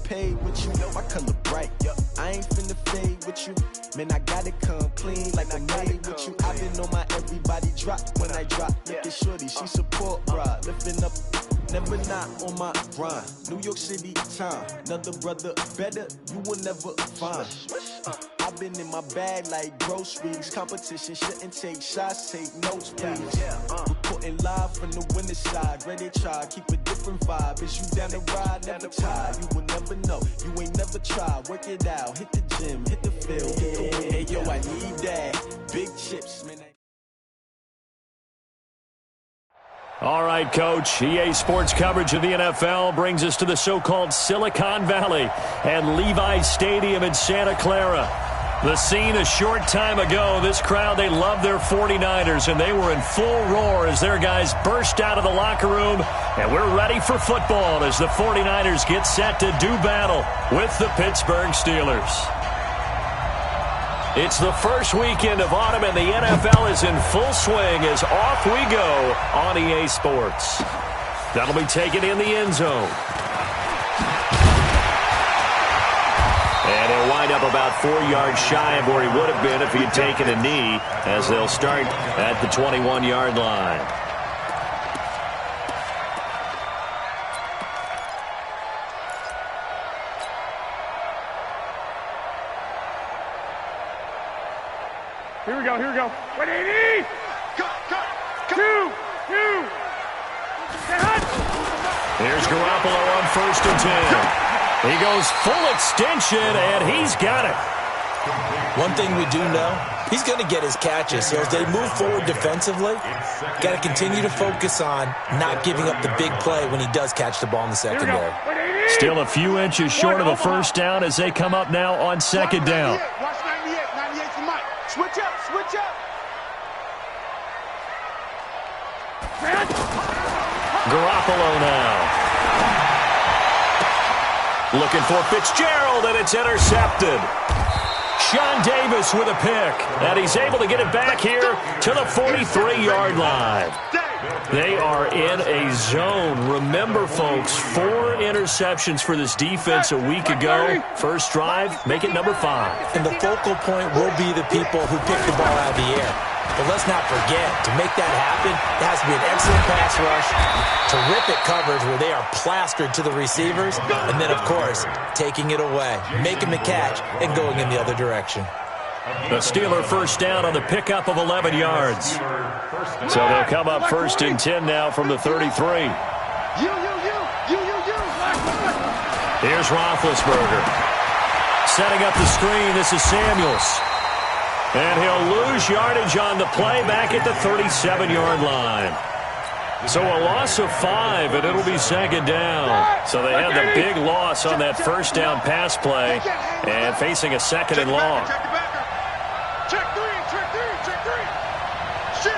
paid with you, I color bright. I ain't finna fade with you. Man, I gotta come clean like I made with you. I been on my everybody drop when I drop. Look at shorty, she support ride. Lifting up, never not on my grind. New York City time, another brother better, you will never find. I've been in my bag like groceries. Competition shouldn't take shots, take notes, please. Reporting live from the winning side. Ready to try, keep a different vibe. Is you down the ride, never tired. You will never know, you ain't never tried. Work it out, hit the gym, hit the field, hit the win. Hey yo, I need that. Big chips, man. All right, Coach. EA Sports coverage of the NFL brings us to the so-called Silicon Valley and Levi's Stadium in Santa Clara. The scene a short time ago, this crowd, they love their 49ers, and they were in full roar as their guys burst out of the locker room. And we're ready for football as the 49ers get set to do battle with the Pittsburgh Steelers. It's the first weekend of autumn, and the NFL is in full swing as off we go on EA Sports. That'll be taken in the end zone. And he'll wind up about 4 yards shy of where he would have been if he had taken a knee, as they'll start at the 21-yard line. Here we go, here we go. 180! Cut! 2! Here's Garoppolo on 1st and 10. He goes full extension, and he's got it. One thing we do know, he's going to get his catches. So as they move forward defensively, got to continue to focus on not giving up the big play when he does catch the ball in the secondary. Still a few inches short of a first down as they come up now on 2nd down. Watch 98 for Mike. Switch up. Garoppolo now. Looking for Fitzgerald, and it's intercepted. Sean Davis with a pick, and he's able to get it back here to the 43-yard line. They are in a zone. Remember, folks, 4 interceptions for this defense a week ago. First drive, make it number 5. And the focal point will be the people who pick the ball out of the air. But let's not forget, to make that happen, it has to be an excellent pass rush, terrific coverage where they are plastered to the receivers, and then, of course, taking it away, making the catch, and going in the other direction. The Steeler first down on the pickup of 11 yards. So they'll come up 1st and 10 now from the 33. Here's Roethlisberger. Setting up the screen, this is Samuels. And he'll lose yardage on the play back at the 37-yard line. So a loss of 5, and it'll be 2nd down. So they had the big loss on that first down pass play and facing a 2nd and long. Check three. Shit.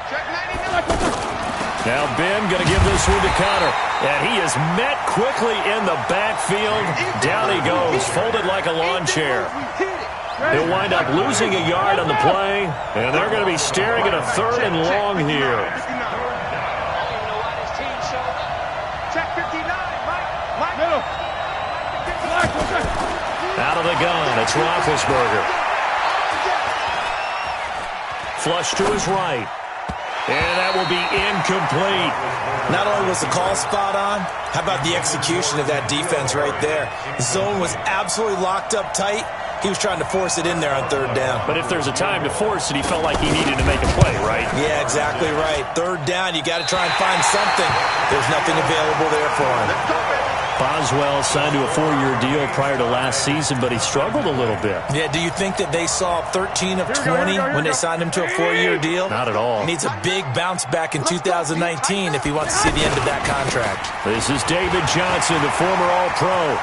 Check 99. Now Ben going to give this one to Connor. And he is met quickly in the backfield. Down he goes, folded like a lawn chair. He'll wind up losing a yard on the play, and they're going to be staring at a 3rd and long here. Check 59, Mike. Out of the gun, it's Roethlisberger. Flush to his right. And that will be incomplete. Not only was the call spot on, how about the execution of that defense right there? The zone was absolutely locked up tight. He was trying to force it in there on 3rd down. But if there's a time to force it, he felt like he needed to make a play, right? Yeah, exactly right. 3rd down, you got to try and find something. There's nothing available there for him. Boswell signed to a 4-year deal prior to last season, but he struggled a little bit. Yeah, do you think that they saw 13 of 20 when they signed him to a 4-year deal? Not at all. He needs a big bounce back in 2019 if he wants to see the end of that contract. This is David Johnson, the former All-Pro.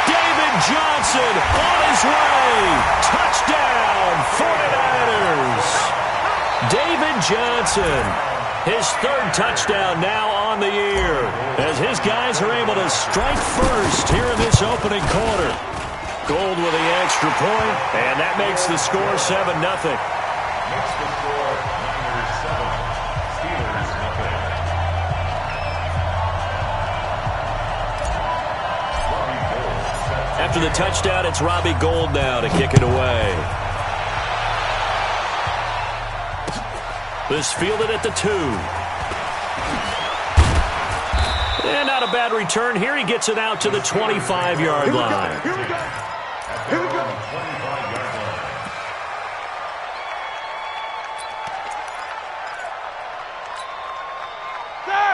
David Johnson on his way. Touchdown, 49ers. David Johnson, his 3rd touchdown now on the year, as his guys are able to strike first here in this opening quarter. Gold with the extra point, and that makes the score 7-0. After the touchdown, it's Robbie Gould now to kick it away. This fielded at the 2. And not a bad return here. He gets it out to the 25-yard line. Here we go. Here we go.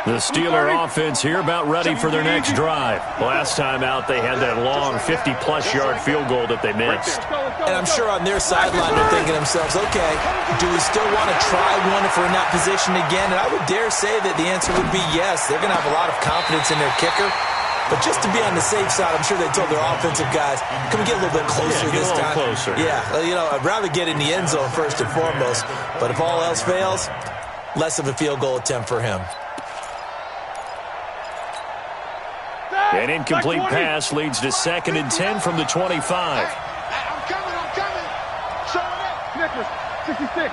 The Steeler offense here about ready for their next drive. Last time out, they had that long 50-plus yard field goal that they missed. And I'm sure on their sideline they're thinking to themselves, okay, do we still want to try one if we're in that position again? And I would dare say that the answer would be yes. They're going to have a lot of confidence in their kicker. But just to be on the safe side, I'm sure they told their offensive guys, can we get a little bit closer this time? Closer. Yeah, I'd rather get in the end zone first and foremost. But if all else fails, less of a field goal attempt for him. An incomplete pass leads to 2nd and 10 from the 25. I'm coming. Show it up. Snickers, 66.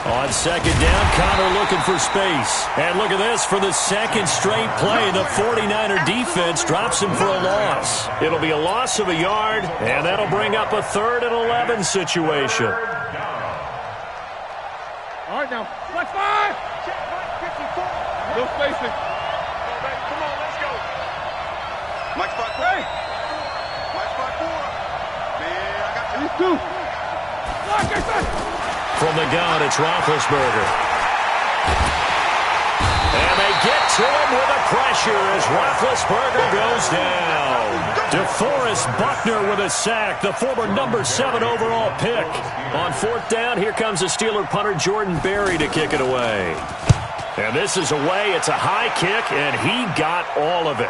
On 2nd down, Connor looking for space. And look at this, for the 2nd straight play, the 49er defense drops him for a loss. It'll be a loss of a yard, and that'll bring up a 3rd and 11 situation. All right, now. Flex 5. No spacing. Come on, let's go. Mike spot 3. Mike spot 4. Man, I got you. These 2. Lock it. From the gun, it's Roethlisberger. And they get to him with the pressure as Roethlisberger goes down. DeForest Buckner with a sack, the former number 7 overall pick. On 4th down, here comes the Steeler punter Jordan Berry to kick it away. And this is away. It's a high kick, and he got all of it.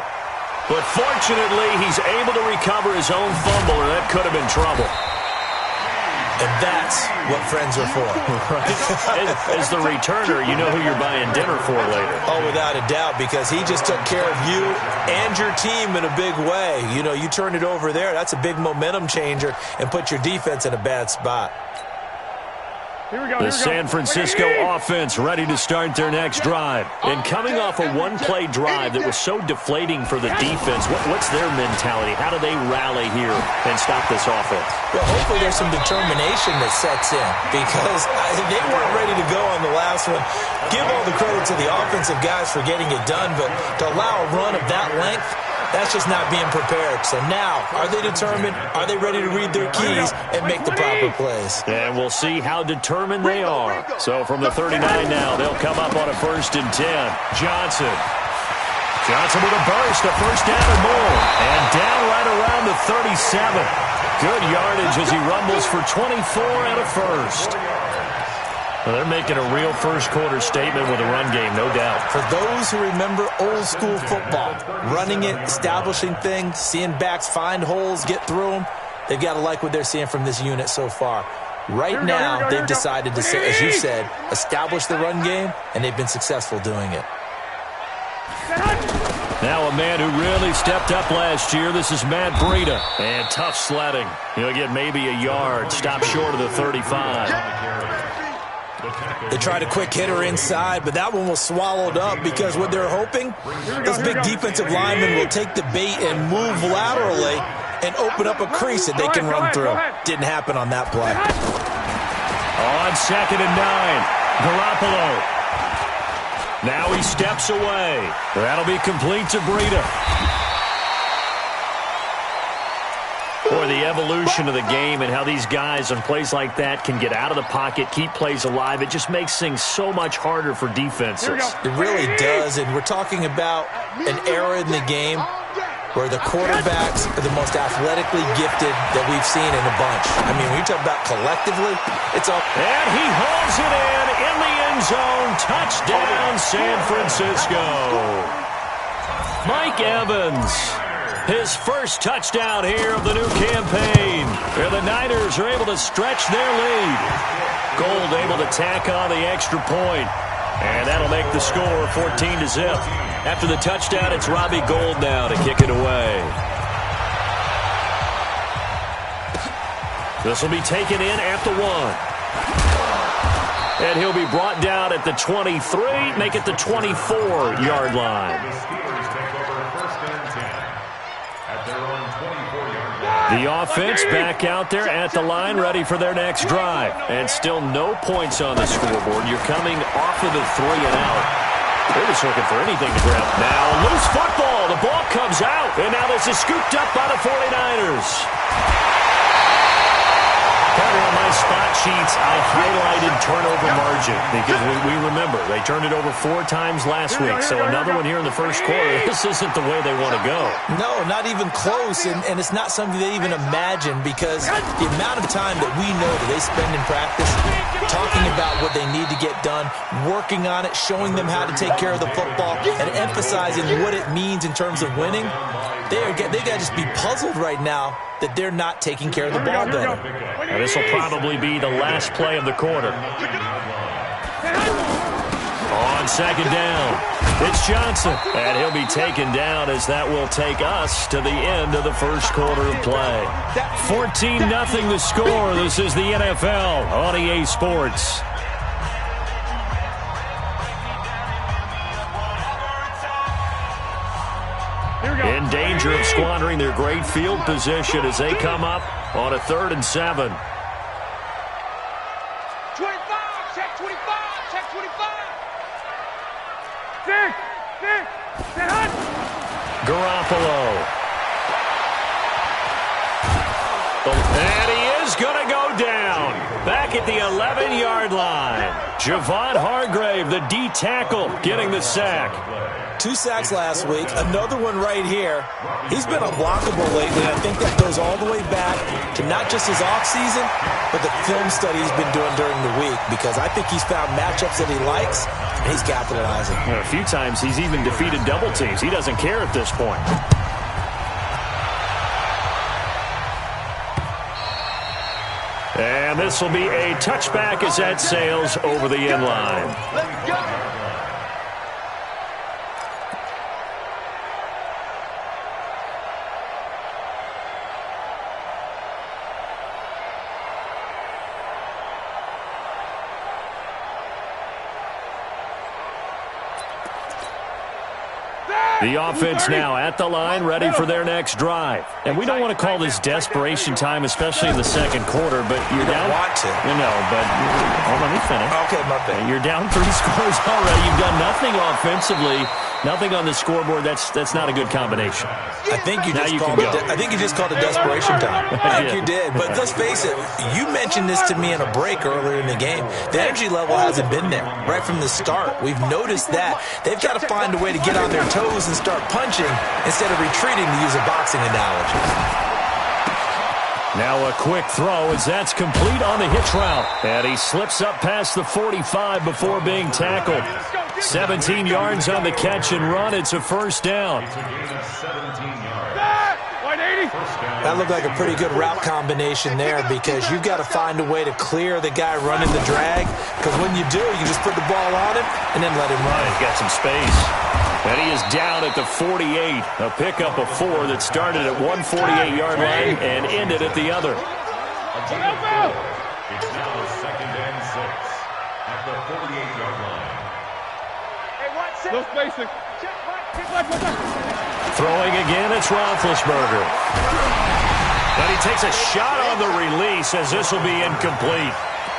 But fortunately, he's able to recover his own fumble, or that could have been trouble. And that's what friends are for. Right. As the returner, you know who you're buying dinner for later. Oh, without a doubt, because he just took care of you and your team in a big way. You turn it over there, that's a big momentum changer and put your defense in a bad spot. The San Francisco offense ready to start their next drive. And coming off a one-play drive that was so deflating for the defense, what's their mentality? How do they rally here and stop this offense? Well, hopefully there's some determination that sets in because they weren't ready to go on the last one. Give all the credit to the offensive guys for getting it done, but to allow a run of that length, that's just not being prepared. So now, are they determined? Are they ready to read their keys and make the proper plays? And we'll see how determined they are. So from the 39 now, they'll come up on a 1st and 10. Johnson with a burst, a 1st down or more. And down right around the 37. Good yardage as he rumbles for 24 and a 1st. Well, they're making a real first-quarter statement with a run game, no doubt. For those who remember old-school football, running it, establishing things, seeing backs find holes, get through them, they've got to like what they're seeing from this unit so far. Right now, they've decided to, as you said, establish the run game, and they've been successful doing it. Now a man who really stepped up last year, this is Matt Breida. And tough sledding. He'll get maybe a yard, stop short of the 35. They tried a quick hitter inside, but that one was swallowed up because what they're hoping, those big defensive linemen will take the bait and move laterally and open up a crease that they can run through. Didn't happen on that play. On 2nd and 9, Garoppolo. Now he steps away. That'll be complete to Breida. Boy, the evolution of the game and how these guys on plays like that can get out of the pocket, keep plays alive, it just makes things so much harder for defenses. It really does, and we're talking about an era in the game where the quarterbacks are the most athletically gifted that we've seen in a bunch. I mean, when you talk about collectively, it's all... And he hauls it in the end zone. Touchdown, San Francisco. Mike Evans. His first touchdown here of the new campaign. Where the Niners are able to stretch their lead. Gould able to tack on the extra point. And that'll make the score 14-0. After the touchdown, it's Robbie Gould now to kick it away. This will be taken in at the 1. And he'll be brought down at the 23, make it the 24-yard line. The offense back out there at the line, ready for their next drive. And still no points on the scoreboard. You're coming off of the 3 and out. They're just looking for anything to grab. Now, loose football. The ball comes out. And now this is scooped up by the 49ers. On my spot sheets, I highlighted turnover margin because we remember they turned it over 4 times last week. So another one here in the first quarter. This isn't the way they want to go. No, not even close, and it's not something they even imagine because the amount of time that we know that they spend in practice talking about what they need to get done, working on it, showing them how to take care of the football, and emphasizing what it means in terms of winning. They got to just be puzzled right now that they're not taking care of the ball better. And this will probably be the last play of the quarter. On second down, it's Johnson. And he'll be taken down as that will take us to the end of the first quarter of play. 14-0 the score. This is the NFL on EA Sports. In danger of squandering their great field position as they come up on a 3rd and 7. 25, check 25, check 25. Six, Garoppolo. And he is going to go down. Back at the 11-yard line. Javon Hargrave, the D tackle, getting the sack. 2 sacks last week, another one right here. He's been unblockable lately, and I think that goes all the way back to not just his offseason, but the film study he's been doing during the week, because I think he's found matchups that he likes, and he's capitalizing. A few times he's even defeated double teams. He doesn't care at this point. And this will be a touchback as that sails over the end line. Let's go. The offense now at the line, ready for their next drive. And we don't want to call this desperation time, especially in the second quarter, but you're down. Want to. You know, but let me finish. Okay, my bad. You're down 3 scores already. You've done nothing offensively, nothing on the scoreboard. That's not a good combination. I think you just called it desperation time. I think you did. But let's face it, you mentioned this to me in a break earlier in the game. The energy level hasn't been there right from the start. We've noticed that. They've got to find a way to get on their toes and start punching instead of retreating, to use a boxing analogy. Now a quick throw as that's complete on the hitch route. And he slips up past the 45 before being tackled. 17 yards on the catch and run. It's a first down. That looked like a pretty good route combination there, because you've got to find a way to clear the guy running the drag, because when you do, you just put the ball on him and then let him run. He's got some space. And he is down at the 48. A pickup of 4 that started at 148-yard line and ended at the other. It's now 2nd and 6 at the 48-yard line. No spacing. Throwing again, it's Roethlisberger. But he takes a shot on the release as this will be incomplete.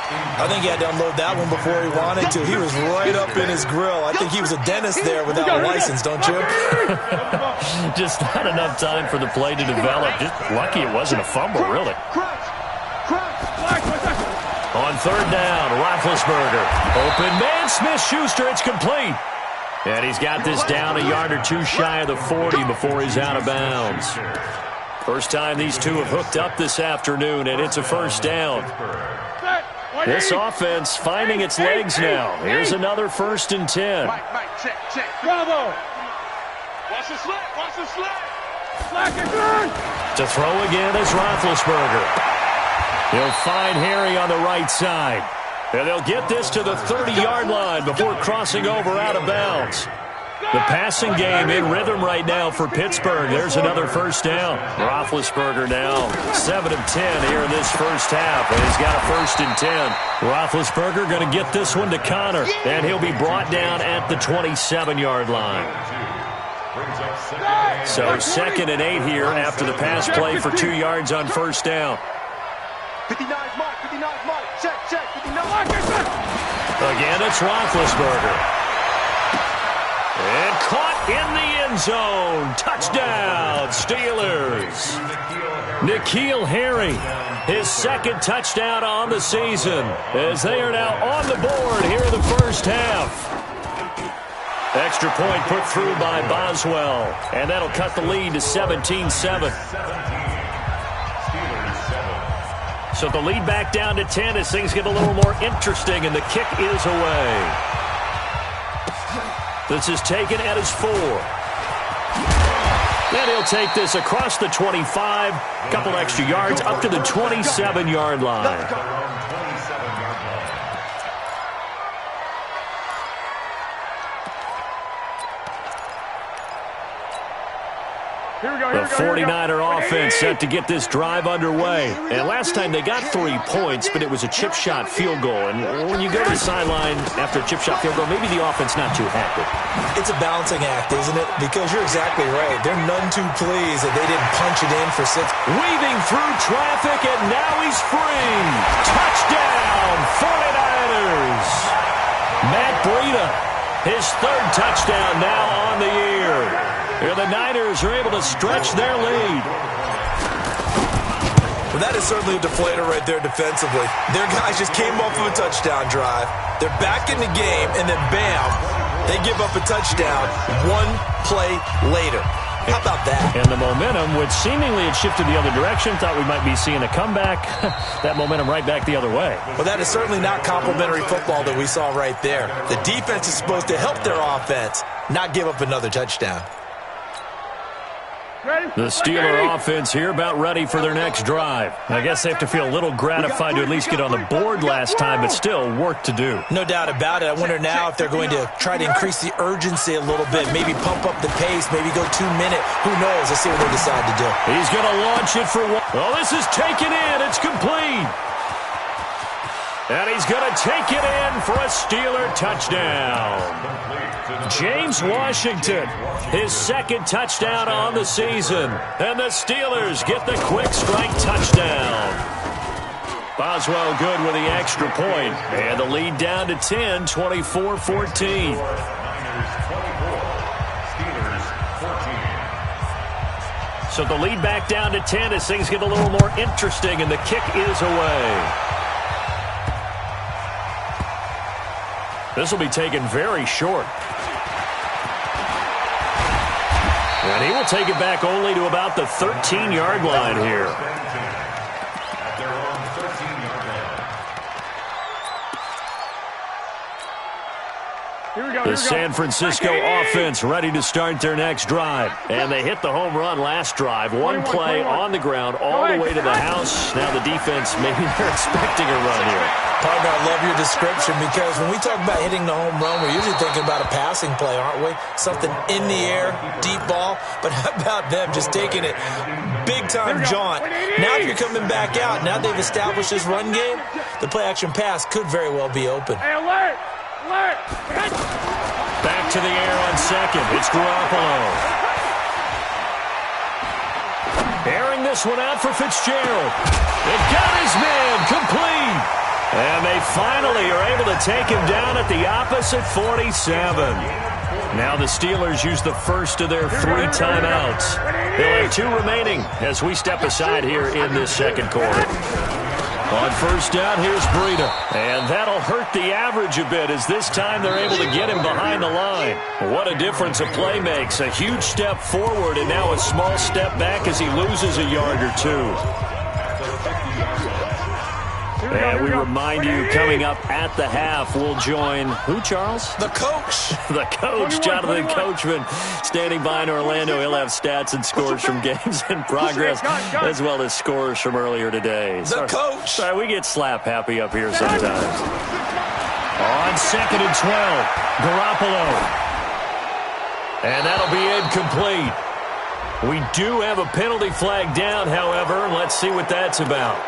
I think he had to unload that one before he wanted to. He was right up in his grill. I think he was a dentist there without a license, don't you? Just not enough time for the play to develop. Just lucky it wasn't a fumble, really. On 3rd down, Roethlisberger. Open man, Smith-Schuster, it's complete. And he's got this down a yard or 2 shy of the 40 before he's out of bounds. First time these two have hooked up this afternoon, and it's a first down. This offense finding its legs now. Here's another 1st and 10. Mike, check. Bravo. Watch the slip. To throw again is Roethlisberger. He'll find Harry on the right side. And they'll get this to the 30-yard line before crossing over out of bounds. The passing game in rhythm right now for Pittsburgh. There's another first down. Roethlisberger now 7 of 10 here in this first half. And he's got a 1st and 10. Roethlisberger going to get this one to Connor. And he'll be brought down at the 27-yard line. brings up second and So 2nd and 8 here after the pass play for 2 yards on first down. 59's Mike. 59's Mike. Check. 59. Again, it's Roethlisberger. And caught in the end zone. Touchdown, Steelers. N'Keal Harry, his 2nd touchdown on the season, as they are now on the board here in the first half. Extra point put through by Boswell, and that'll cut the lead to 17-7. So the lead back down to 10 as things get a little more interesting, and the kick is away. This is taken at his 4. And he'll take this across the 25, couple extra yards, up to the 27-yard line. The 49er offense set to get this drive underway. And last time they got 3 points, but it was a chip shot field goal. And when you go to the sideline after a chip shot field goal, maybe the offense not too happy. It's a balancing act, isn't it? Because you're exactly right. They're none too pleased that they didn't punch it in for 6. Weaving through traffic, and now he's free. Touchdown, 49ers. Matt Breida, his 3rd touchdown now on the year. Here the Niners are able to stretch their lead. Well, that is certainly a deflator right there defensively. Their guys just came off of a touchdown drive. They're back in the game, and then bam, they give up a touchdown 1 play later. How about that? And the momentum, which seemingly had shifted the other direction, thought we might be seeing a comeback. That momentum right back the other way. Well, that is certainly not complimentary football that we saw right there. The defense is supposed to help their offense, not give up another touchdown. The Steeler offense here about ready for their next drive. I guess they have to feel a little gratified to at least get on the board last time, but still work to do. No doubt about it. I wonder now if they're going to try to increase the urgency a little bit, maybe pump up the pace, maybe go 2-minute. Who knows? Let's see what they decide to do. He's going to launch it for 1. Well, this is taken in. It's complete. And he's going to take it in for a Steeler touchdown. James Washington, his 2nd touchdown on the season. And the Steelers get the quick strike touchdown. Boswell good with the extra point. And the lead down to 10, 24-14. So the lead back down to 10 as things get a little more interesting, and the kick is away. This will be taken very short. And he will take it back only to about the 13-yard line here. The San Francisco offense ready to start their next drive. And they hit the home run last drive. 1 play on the ground all the way to the house. Now the defense, maybe they're expecting a run here. Partner, I love your description because when we talk about hitting the home run, we're usually thinking about a passing play, aren't we? Something in the air, deep ball. But how about them just taking it big-time jaunt? Now you're coming back out. Now they've established this run game. The play-action pass could very well be open. Hey, alert! Alert! Back to the air on 2nd. It's Garoppolo. Airing this one out for Fitzgerald. It got his man complete. And they finally are able to take him down at the opposite 47. Now the Steelers use the first of their 3 timeouts. They'll have 2 remaining as we step aside here in this second quarter. On first down, here's Breida. And that'll hurt the average a bit as this time they're able to get him behind the line. What a difference a play makes. A huge step forward and now a small step back as he loses a yard or 2. And we remind you, coming up at the half, we'll join who, Charles? The coach. The coach, Jonathan Coachman, standing by in Orlando. He'll have stats and scores from games in progress, as well as scores from earlier today. The coach. Sorry, we get slap happy up here sometimes. On 2nd and 12, Garoppolo. And that'll be incomplete. We do have a penalty flag down, however, and let's see what that's about.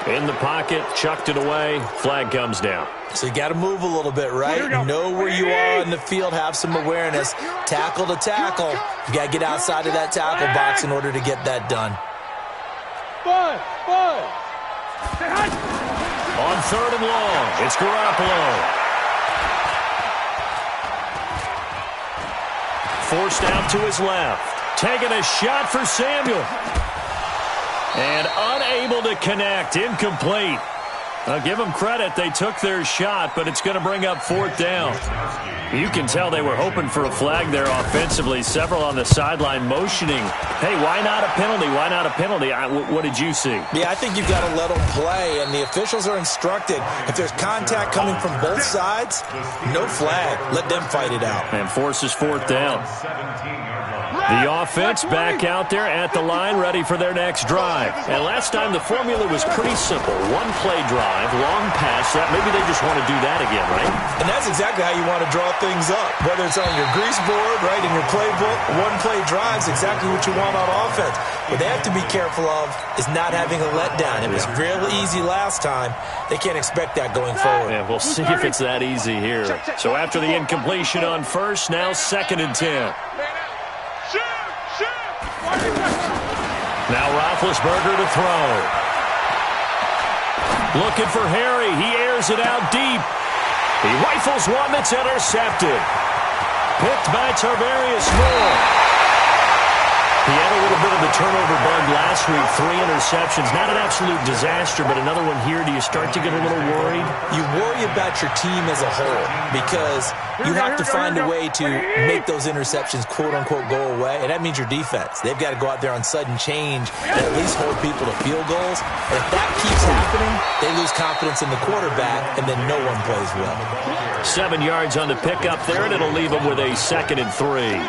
In the pocket, chucked it away, flag comes down. So you got to move a little bit, right? Know where you are in the field, have some awareness. Tackle to tackle. You got to get outside of that tackle box in order to get that done. On 3rd and long, it's Garoppolo. Forced out to his left. Taking a shot for Samuel. And unable to connect. Incomplete. I'll give them credit. They took their shot, but it's going to bring up 4th down. You can tell they were hoping for a flag there offensively. Several on the sideline motioning. Hey, why not a penalty? Why not a penalty? What did you see? Yeah, I think you've got to let them play, and the officials are instructed. If there's contact coming from both sides, no flag. Let them fight it out. And forces 4th down. The offense back out there at the line, ready for their next drive. And last time the formula was pretty simple. One play drive, long pass. Maybe they just want to do that again, right? And that's exactly how you want to draw things up. Whether it's on your grease board, right, in your playbook, one play drive is exactly what you want on offense. What they have to be careful of is not having a letdown. It was real easy last time. They can't expect that going forward. Yeah, we'll see if it's that easy here. So after the incompletion on 1st, now 2nd and 10. Now Roethlisberger to throw. Looking for Harry. He airs it out deep. He rifles one that's intercepted. Picked by Tarvarius Moore. He had a little bit of the turnover bug last week. 3 interceptions. Not an absolute disaster, but another one here. Do you start to get a little worried? You worry about your team as a whole because you have to find a way to make those interceptions, quote-unquote, go away, and that means your defense. They've got to go out there on sudden change and at least hold people to field goals. And if that keeps happening, they lose confidence in the quarterback, and then no one plays well. 7 yards on the pickup there, and it'll leave them with a 2nd and 3.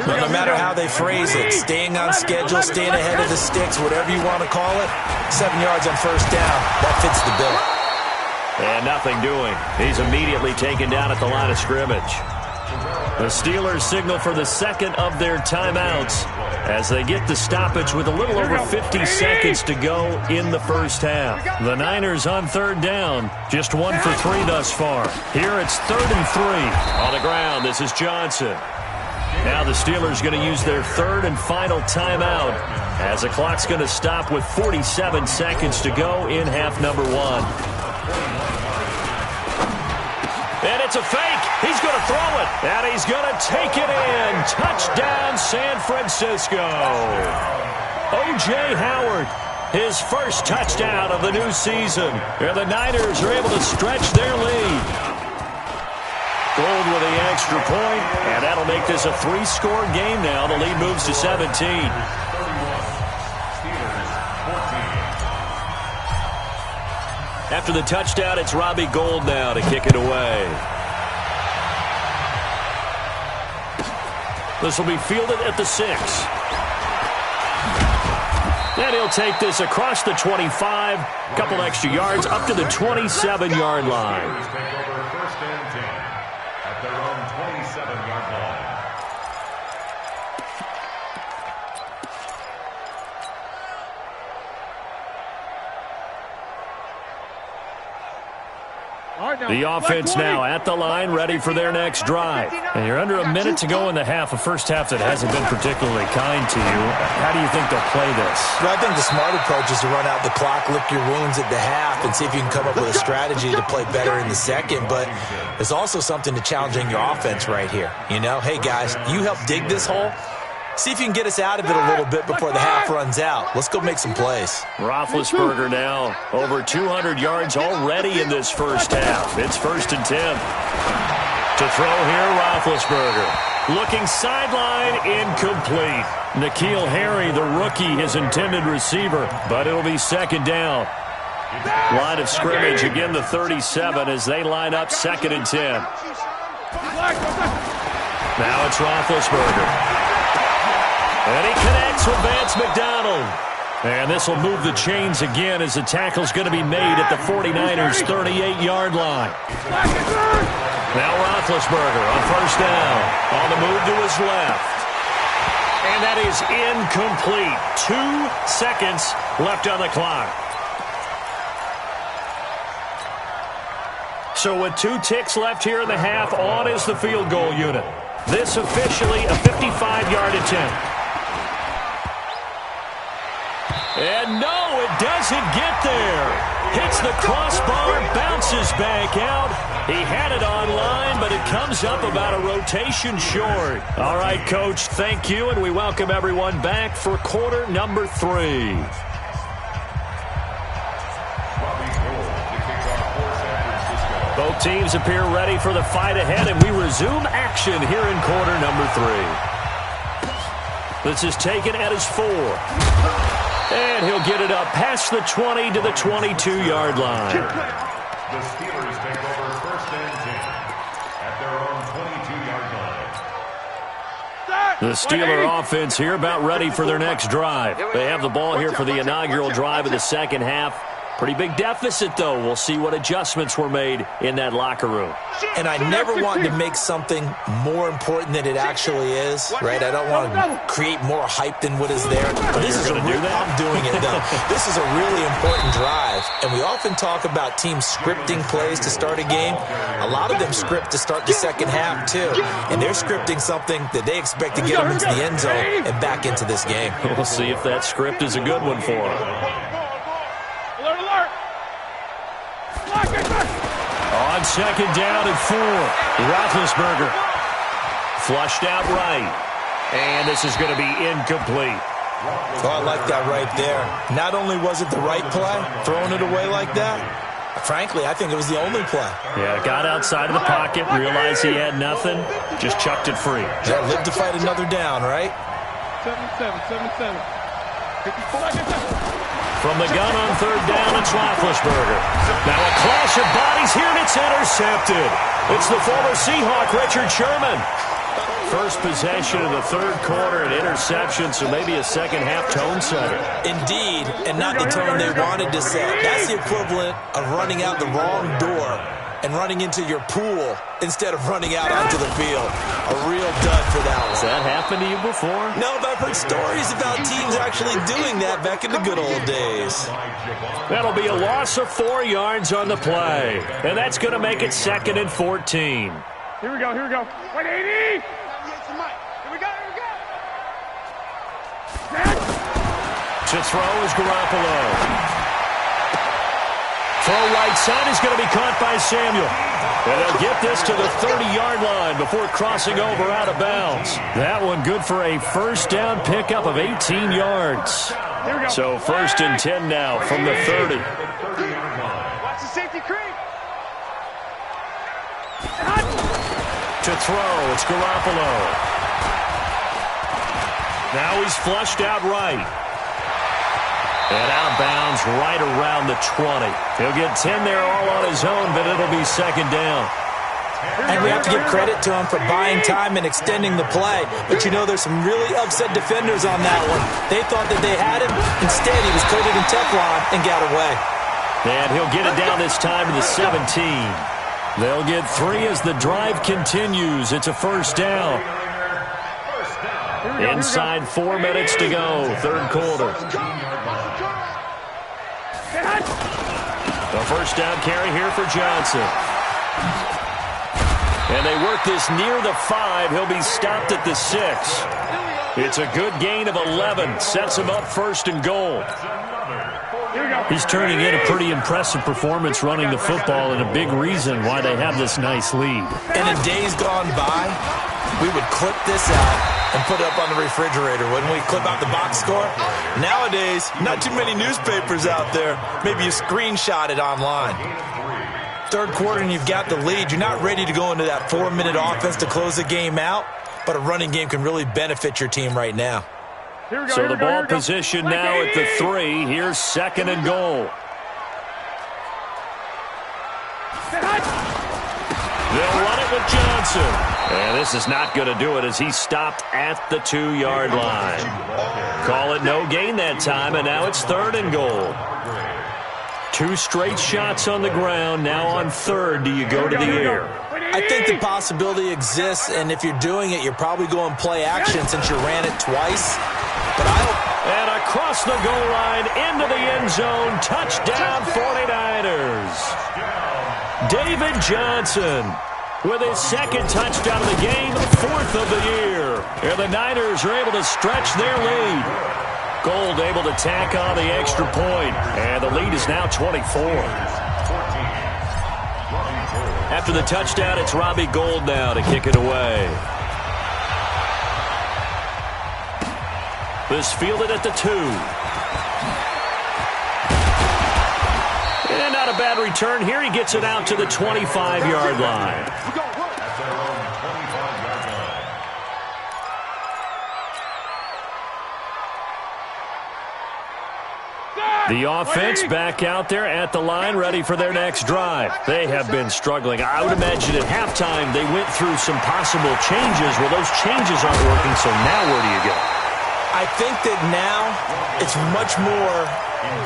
But no matter how they phrase it, staying on schedule, staying ahead of the sticks, whatever you want to call it, 7 yards on 1st down, that fits the bill. And nothing doing. He's immediately taken down at the line of scrimmage. The Steelers signal for the 2nd of their timeouts as they get the stoppage with a little over 50 seconds to go in the 1st half. The Niners on 3rd down, just 1 for 3 thus far. Here it's 3rd and 3. On the ground, this is Johnson. Now the Steelers going to use their 3rd and final timeout as the clock's going to stop with 47 seconds to go in half number 1. And it's a fake. He's going to throw it. And he's going to take it in. Touchdown, San Francisco. O.J. Howard, his first touchdown of the new season. And the Niners are able to stretch their lead. Gold with the extra point, and that'll make this a 3-score game now. The lead moves to 17. After the touchdown, it's Robbie Gould now to kick it away. This will be fielded at the 6. And he'll take this across the 25, a couple extra yards, up to the 27-yard line. The offense now at the line, ready for their next drive. And you're under a minute to go in the half, a first half that hasn't been particularly kind to you. How do you think they'll play this? Well, I think the smart approach is to run out the clock, lick your wounds at the half, and see if you can come up with a strategy to play better in the 2nd. But there's also something to challenging your offense right here. You know, hey, guys, you help dig this hole. See if you can get us out of it a little bit before the half runs out. Let's go make some plays. Roethlisberger now over 200 yards already in this first half. It's 1st and 10. To throw here, Roethlisberger. Looking sideline, incomplete. N'Keal Harry, the rookie, his intended receiver, but it'll be 2nd down. Line of scrimmage, again the 37 as they line up 2nd and 10. Now it's Roethlisberger. And he connects with Vance McDonald. And this will move the chains again as the tackle's going to be made at the 49ers' 38-yard line. Now Roethlisberger on 1st down. On the move to his left. And that is incomplete. 2 seconds left on the clock. So with 2 ticks left here in the half, on is the field goal unit. This officially a 55-yard attempt. And no, it doesn't get there. Hits the crossbar, bounces back out. He had it online, but it comes up about a rotation short. All right, Coach, thank you, and we welcome everyone back for quarter number 3. Both teams appear ready for the fight ahead, and we resume action here in quarter number 3. This is taken at his 4. And he'll get it up past the 20 to the 22-yard line. The Steelers take over 1st and 10 at their own 22-yard line. The Steeler offense here about ready for their next drive. They have the ball here for the inaugural drive of the second half. Pretty big deficit, though. We'll see what adjustments were made in that locker room. And I never want to make something more important than it actually is, right? I don't want to create more hype than what is there. But this is I'm doing it, though. This is a really important drive. And we often talk about teams scripting plays to start a game. A lot of them script to start the second half, too. And they're scripting something that they expect to get them into the end zone and back into this game. We'll see if that script is a good one for them. On second down and 4, Roethlisberger flushed out right, and this is going to be incomplete. Oh, I like that right there. Not only was it the right play, throwing it away like that, frankly, I think it was the only play. Yeah, got outside of the pocket, realized he had nothing, just chucked it free. Yeah, live to fight another down, right? 7-7. From the gun on third down, it's Roethlisberger. Now a clash of bodies here, and it's intercepted. It's the former Seahawk, Richard Sherman. First possession of the third quarter, an interception, so maybe a second-half tone setter. Indeed, and not the tone they wanted to set. That's the equivalent of running out the wrong door and running into your pool instead of running out onto the field. A real dud for that one. Has that happened to you before? No, but I've heard stories about teams actually doing that back in the good old days. That'll be a loss of 4 yards on the play. And that's going to make it 2nd and 14. Here we go. 180. Here we go. To throw is Garoppolo. Throw right side is going to be caught by Samuel. And they'll get this to the 30-yard line before crossing over out of bounds. That one good for a first down pickup of 18 yards. So 1st and 10 now from the 30. Watch the safety creep. To throw, it's Garoppolo. Now he's flushed out right. And outbounds right around the 20. He'll get 10 there all on his own, but it'll be 2nd down. And we have to give credit to him for buying time and extending the play. But you know, there's some really upset defenders on that one. They thought that they had him. Instead, he was coated in Teflon and got away. And he'll get it down this time to the 17. They'll get 3 as the drive continues. It's a first down. Inside 4 minutes to go, third quarter. The first down carry here for Johnson. And they work this near the 5. He'll be stopped at the 6. It's a good gain of 11. Sets him up 1st and goal. He's turning in a pretty impressive performance running the football, and a big reason why they have this nice lead. And in days gone by, we would clip this out and put it up on the refrigerator, wouldn't we? Clip out the box score. Nowadays, not too many newspapers out there. Maybe you screenshot it online. Third quarter and you've got the lead. You're not ready to go into that 4-minute offense to close the game out, but a running game can really benefit your team right now. So the ball position now at the 3. Here's 2nd and goal. They'll run it with Johnson. And this is not going to do it as he's stopped at the 2-yard line. Call it no gain that time, and now it's 3rd and goal. 2 straight shots on the ground. Now on 3rd, do you go to the air? I think the possibility exists, and if you're doing it, you're probably going play action since you ran it twice. But I don't... And across the goal line, into the end zone, touchdown 49ers. David Johnson with his second touchdown of the game, fourth of the year. And the Niners are able to stretch their lead. Gold able to tack on the extra point, and the lead is now 24. After the touchdown, it's Robbie Gould now to kick it away. This fielded at the 2. And not a bad return here. He gets it out to the 25-yard line. The offense back out there at the line, ready for their next drive. They have been struggling. I would imagine at halftime they went through some possible changes. Well, those changes aren't working, so now where do you go? I think that now it's much more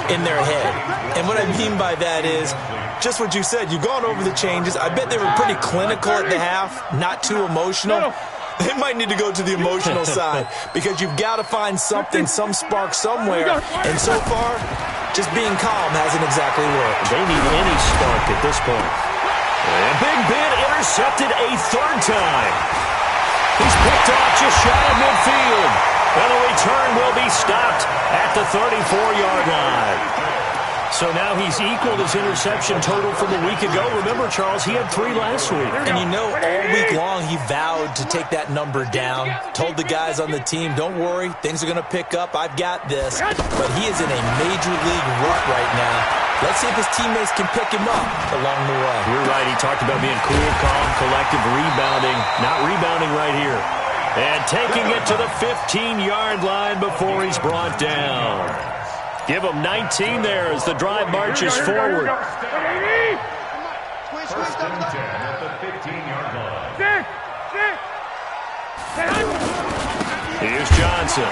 in their head. And what I mean by that is just what you said. You've gone over the changes. I bet they were pretty clinical at the half, not too emotional. They might need to go to the emotional side because you've got to find something, some spark somewhere. And so far, just being calm hasn't exactly worked. They need any spark at this point. And Big Ben intercepted a third time. He's picked off just shy of midfield. And the return will be stopped at the 34-yard line. So now he's equaled his interception total from a week ago. Remember, Charles, he had 3 last week. And you know, all week long he vowed to take that number down. Told the guys on the team, don't worry, things are going to pick up. I've got this. But he is in a major league rut right now. Let's see if his teammates can pick him up along the way. You're right. He talked about being cool, calm, collective, rebounding. Not rebounding right here. And taking it to the 15-yard line before he's brought down. Give him 19 there as the drive marches forward. First and 10 at the 15-yard line. Here's Johnson.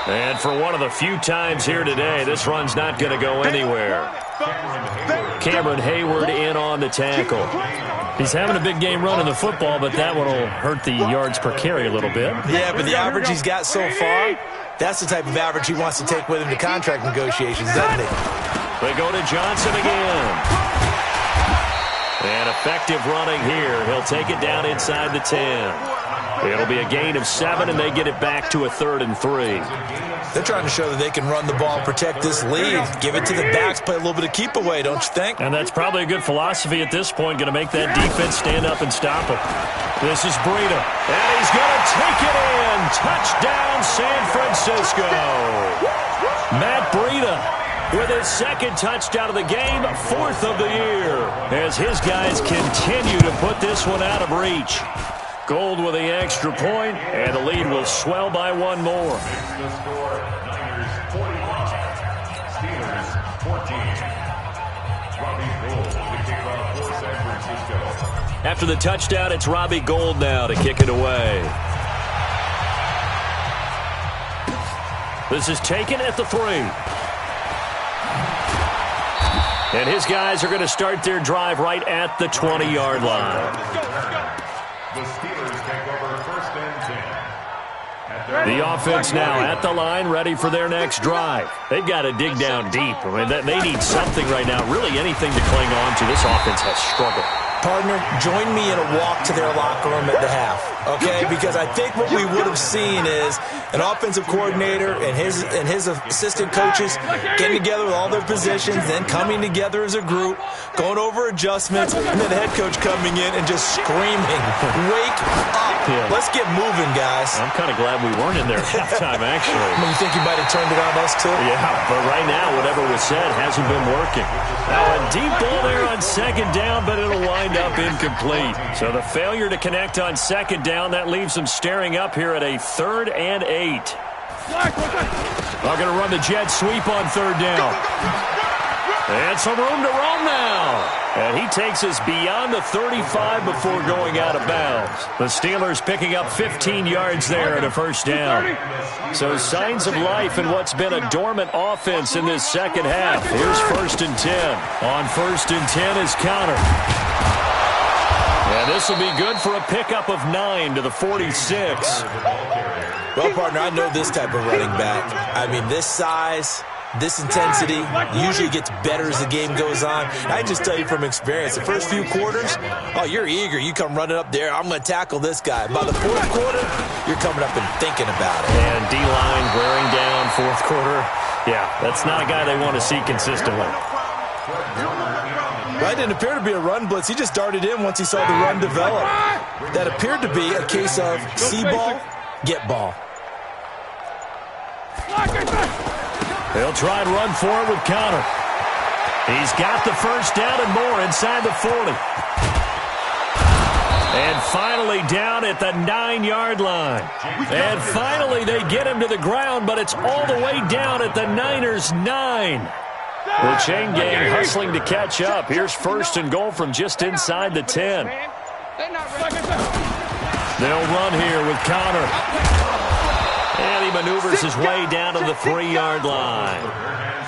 And for one of the few times here today, this run's not going to go anywhere. Cameron Hayward in on the tackle. He's having a big game running the football, but that one will hurt the yards per carry a little bit. Yeah, but the average he's got so far, that's the type of average he wants to take with him to contract negotiations, doesn't he? They go to Johnson again. And effective running here. He'll take it down inside the 10. It'll be a gain of 7, and they get it back to a 3rd and 3. They're trying to show that they can run the ball and protect this lead. Give it to the backs, play a little bit of keep away, don't you think? And that's probably a good philosophy at this point, going to make that defense stand up and stop him. This is Breida, and he's going to take it in. Touchdown, San Francisco. Matt Breida with his second touchdown of the game, 4th of the year, as his guys continue to put this one out of reach. Gold with the extra point, and the lead will swell by 1 more. The score, Niners 45, Steelers 14. Robbie Gould, the kickoff for San Francisco. After the touchdown, it's Robbie Gould now to kick it away. This is taken at the 3. And his guys are going to start their drive right at the 20-yard line. The Steelers take over first and 10. The offense now at the line, ready for their next drive. They've got to dig down deep. I mean, they need something right now, really anything to cling on to. This offense has struggled. Partner, join me in a walk to their locker room at the half, okay? Because I think what we would have seen is an offensive coordinator and his assistant coaches getting together with all their positions, then coming together as a group, going over adjustments, and then the head coach coming in and just screaming, wake up. Yeah. Let's get moving, guys. I'm kind of glad we weren't in there at halftime, actually. You think you might have turned it on us, too? Yeah, but right now, whatever was said hasn't been working. Now, a deep ball there on second down, but it'll wind up incomplete. So the failure to connect on second down, that leaves them staring up here at a 3rd and 8. They're going to run the jet sweep on 3rd down. And some room to roam now. And he takes us beyond the 35 before going out of bounds. The Steelers picking up 15 yards there at a 1st down. So signs of life in what's been a dormant offense in this second half. Here's 1st and 10. On 1st and 10 is Connor. And this will be good for a pickup of 9 to the 46. Well, partner, I know this type of running back. I mean, this size, this intensity usually gets better as the game goes on. I just tell you from experience, the first few quarters, oh, you're eager. You come running up there, I'm going to tackle this guy. By the fourth quarter, you're coming up and thinking about it. And D-line wearing down fourth quarter. Yeah, that's not a guy they want to see consistently. That didn't appear to be a run blitz. He just darted in once he saw the run develop. That appeared to be a case of see ball, get ball. He'll try and run for it with Connor. He's got the first down and more inside the 40. And finally down at the 9-yard line. And finally they get him to the ground, but it's all the way down at the Niners' 9. The chain gang hustling to catch up. Here's first and goal from just inside the 10. They'll run here with Connor. And he maneuvers his way down to the 3-yard line.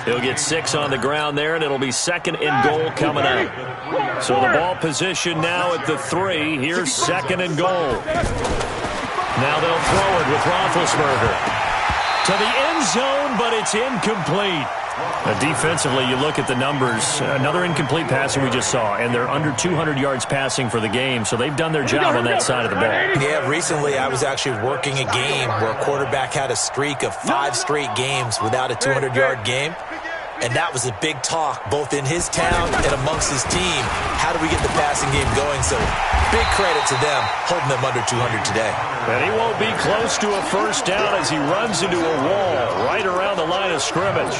He'll get 6 on the ground there, and it'll be second and goal coming up. So the ball position now at the 3. Here's second and goal. Now they'll throw it with Roethlisberger. To the end zone, but it's incomplete. Defensively, you look at the numbers. Another incomplete passing we just saw, and they're under 200 yards passing for the game, so they've done their job on that side of the ball. Yeah, recently I was actually working a game where a quarterback had a streak of 5 straight games without a 200-yard game, and that was a big talk both in his town and amongst his team. How do we get the passing game going? So big credit to them holding them under 200 today. And he won't be close to a first down as he runs into a wall right around the line of scrimmage.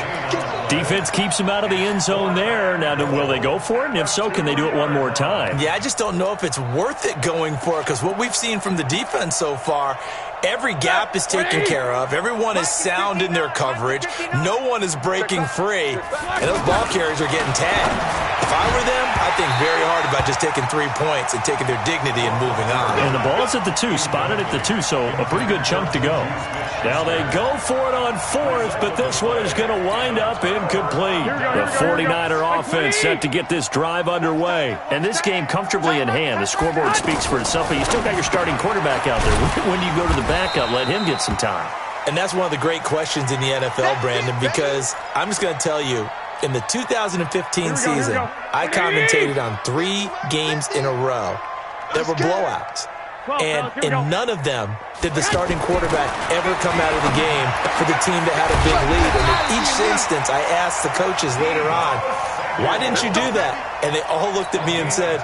Defense keeps him out of the end zone there. Now, will they go for it? And if so, can they do it one more time? Yeah, I just don't know if it's worth it going for it, because what we've seen from the defense so far, every gap is taken care of. Everyone is sound in their coverage. No one is breaking free. And those ball carriers are getting tagged. If I were them, I'd think very hard about just taking 3 points and taking their dignity and moving on. And the ball's at the 2, spotted at the 2, so a pretty good chunk to go. Now they go for it on 4th, but this one is going to wind up incomplete. The 49er offense set to get this drive underway. And this game comfortably in hand. The scoreboard speaks for itself, but you still got your starting quarterback out there. When do you go to the backup? Let him get some time. And that's one of the great questions in the NFL, Brandon, because I'm just going to tell you, in the 2015 season, I commentated on 3 games in a row that were blowouts. And in none of them did the starting quarterback ever come out of the game for the team that had a big lead. And in each instance, I asked the coaches later on, why didn't you do that? And they all looked at me and said,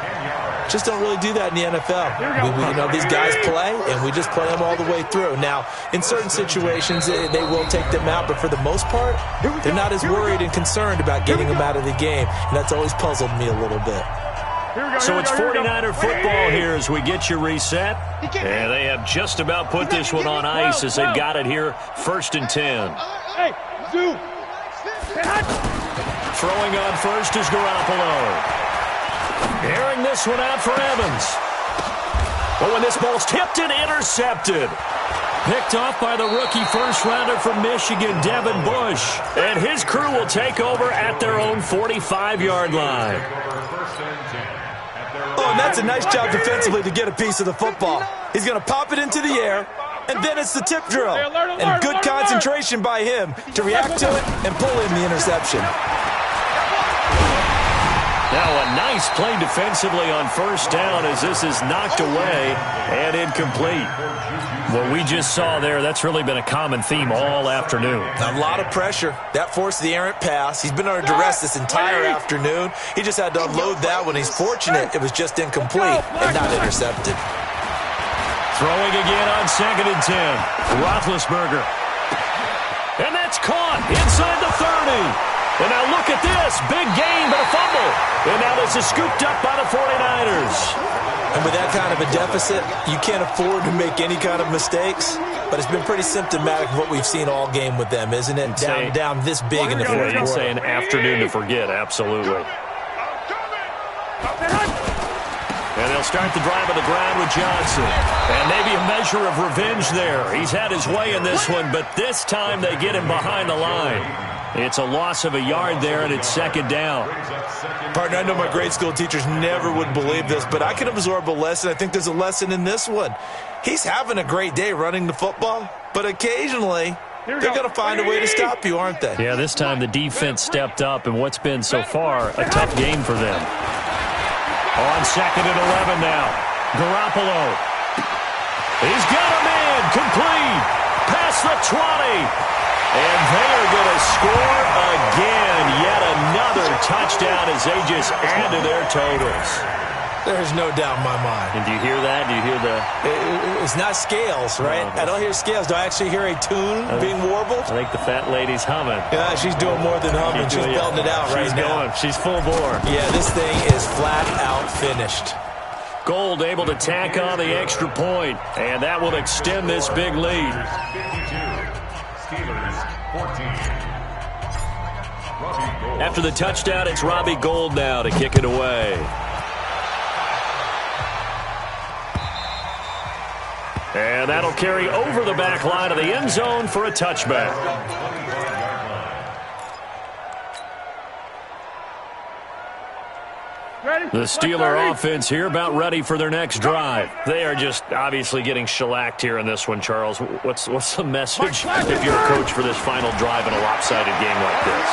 just don't really do that in the NFL. These guys play, and we just play them all the way through. Now, in certain situations, they will take them out, but for the most part, they're not as worried and concerned about getting them out of the game. And that's always puzzled me a little bit. So it's 49er football here as we get you reset. And they have just about put this one on ice as they've got it here, 1st and 10. Throwing on first is Garoppolo. Airing this one out for Evans. Oh, and this ball's tipped and intercepted. Picked off by the rookie first-rounder from Michigan, Devin Bush. And his crew will take over at their own 45-yard line. Oh, and that's a nice job defensively to get a piece of the football. He's going to pop it into the air, and then it's the tip drill. And good concentration by him to react to it and pull in the interception. Now a nice play defensively on first down as this is knocked away and incomplete. What we just saw there, that's really been a common theme all afternoon. A lot of pressure. That forced the errant pass. He's been under duress this entire afternoon. He just had to unload that one. He's fortunate it was just incomplete and not intercepted. Throwing again on 2nd and 10. Roethlisberger. And that's caught inside the 30. And now look at this. Big gain, but a fumble. And now this is scooped up by the 49ers. And with that kind of a deficit, you can't afford to make any kind of mistakes. But it's been pretty symptomatic of what we've seen all game with them, isn't it? Down this big in the fourth quarter. Say an afternoon to forget, absolutely. And they'll start the drive on the ground with Johnson. And maybe a measure of revenge there. He's had his way in this one, but this time they get him behind the line. It's a loss of a yard there, and it's second down. Partner, I know my grade school teachers never would believe this, but I can absorb a lesson. I think there's a lesson in this one. He's having a great day running the football, but occasionally they're going to find a way to stop you, aren't they? Yeah, this time the defense stepped up in what's been so far a tough game for them. On 2nd and 11 now. Garoppolo. He's got him in. Complete. Past the 20. And they are going to score again. Yet another touchdown as they just add to their totals. There's no doubt in my mind. And do you hear that? Do you hear the... It's not scales, right? I don't hear scales. Do I actually hear a tune being warbled? I think the fat lady's humming. Yeah, she's doing more than humming. She's belting it out right now. She's full bore. Yeah, this thing is flat out finished. Gold able to tack on the extra point, and that will extend this big lead. 52. Steelers 14. After the touchdown, it's Robbie Gould now to kick it away. And that'll carry over the back line of the end zone for a touchback. The Steeler offense here about ready for their next drive. They are just obviously getting shellacked here in this one, Charles. What's the message if you're a coach for this final drive in a lopsided game like this?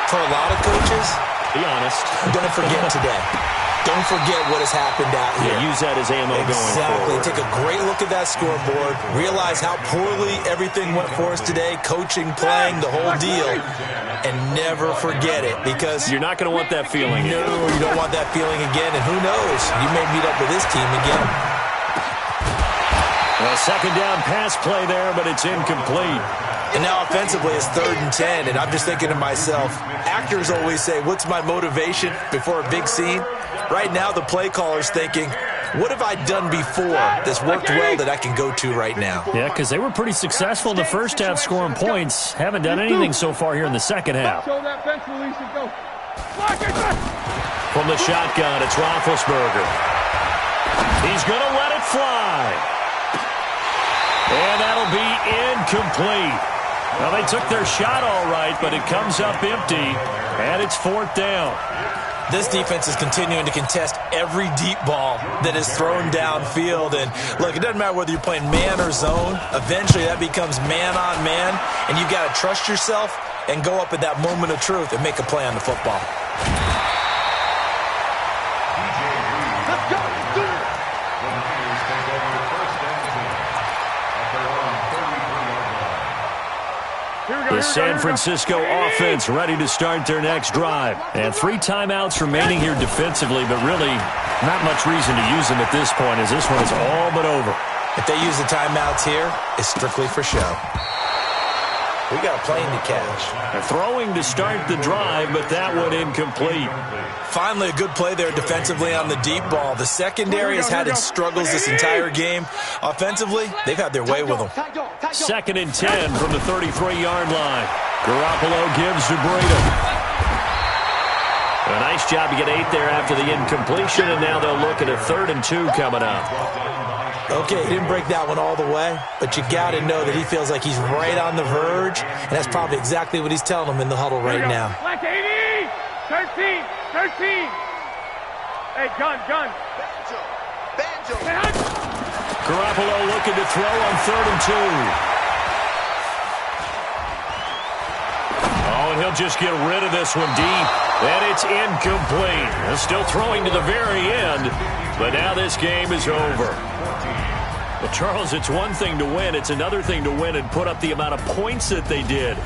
For a lot of coaches, be honest. Don't forget today. Don't forget what has happened out here. Yeah, use that as ammo going forward. Take a great look at that scoreboard. Realize how poorly everything went for us today. Coaching, playing, the whole deal. And never forget it, because you're not going to want that feeling. No, you don't want that feeling again. And who knows? You may meet up with this team again. A second down pass play there, but it's incomplete. And now offensively it's 3rd and 10, and I'm just thinking to myself, actors always say, what's my motivation before a big scene? Right now the play caller's thinking, what have I done before that's worked well that I can go to right now? Yeah, because they were pretty successful in the first half scoring points. Haven't done anything so far here in the second half. Show that bench release and go. From the shotgun, it's Roethlisberger. He's going to let it fly. And that'll be incomplete. Well, they took their shot all right, but it comes up empty, and it's 4th down. This defense is continuing to contest every deep ball that is thrown downfield. And, look, it doesn't matter whether you're playing man or zone. Eventually that becomes man on man, and you've got to trust yourself and go up at that moment of truth and make a play on the football. Let's go. Do it. The Niners take over the first down team at their own 33-yard line. The San Francisco offense ready to start their next drive. And 3 timeouts remaining here defensively, but really not much reason to use them at this point, as this one is all but over. If they use the timeouts here, it's strictly for show. We got a plane to catch. They're throwing to start the drive, but that one incomplete. Finally, a good play there defensively on the deep ball. The secondary has had its struggles this entire game. Offensively, they've had their way with them. 2nd and 10 from the 33-yard line. Garoppolo gives to Breida. A nice job to get 8 there after the incompletion, and now they'll look at a 3rd and 2 coming up. Okay, he didn't break that one all the way, but you got to know that he feels like he's right on the verge, and that's probably exactly what he's telling them in the huddle right now. Black 80! 13! Hey, gun! Banjo! Garoppolo looking to throw on 3rd and 2. Oh, and he'll just get rid of this one deep. And it's incomplete. They're still throwing to the very end, but now this game is over. Well, Charles, it's one thing to win. It's another thing to win and put up the amount of points that they did.